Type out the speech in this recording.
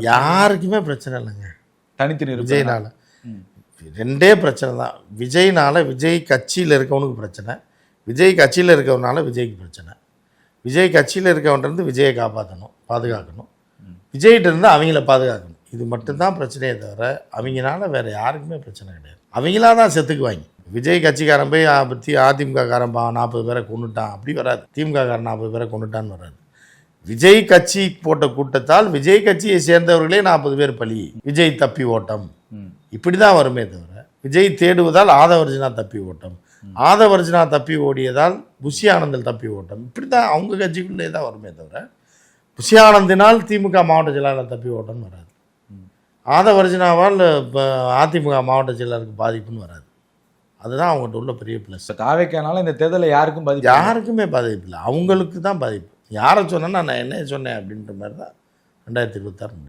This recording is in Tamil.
யாருக்குமே பிரச்சனை இல்லைங்க. தனித்து விஜய்னால ரெண்டே பிரச்சனை தான். விஜய்னால விஜய் கட்சியில் இருக்கவனுக்கு பிரச்சனை, விஜய் கட்சியில் இருக்கவனால விஜய்க்கு பிரச்சனை. விஜய் கட்சியில் இருக்கவன்ட்டு விஜயை காப்பாற்றணும், பாதுகாக்கணும். விஜய்கிட்ட இருந்து அவங்கள பாதுகாக்கணும். இது மட்டும்தான் பிரச்சனையே தவிர அவங்களால வேறு யாருக்குமே பிரச்சனை கிடையாது. அவங்களா தான் செத்துக்குவாங்க. விஜய் கட்சிக்காரன் போய் பற்றி அதிமுககாரன் 40 பேரை கொண்டுட்டான் அப்படி வராது. திமுககாரன் 40 பேரை கொண்டுட்டான்னு வராது. விஜய் கட்சி போட்ட கூட்டத்தால் விஜய் கட்சியை சேர்ந்தவர்களே 40 பேர் பலி. விஜய் தப்பி ஓட்டம் இப்படி தான் வருமே தவிர, விஜய் தேடுவதால் ஆதவர்ஜினா தப்பி ஓட்டம், ஆதவர்ஜினா தப்பி ஓடியதால் புஷி ஆனந்தில் தப்பி ஓட்டம், இப்படி தான் அவங்க கட்சிக்குள்ளே தான் வருமே தவிர, புஷி ஆனந்தினால் திமுக மாவட்ட செயலாளர் தப்பி ஓட்டம்னு வராது. ஆதவர்ஜினாவால் இப்போ அதிமுக மாவட்ட செயலாளருக்கு பாதிப்புன்னு வராது. அதுதான் அவங்ககிட்ட உள்ள பெரிய ப்ளஸ். தாவேக்கானால இந்த தேர்தலில் யாருக்குமே பாதிப்பு இல்லை, அவங்களுக்கு தான் பாதிப்பு. யாரை சொன்னேன்னா நான் என்ன சொன்னேன் அப்படின்ற மாதிரி தான் 2026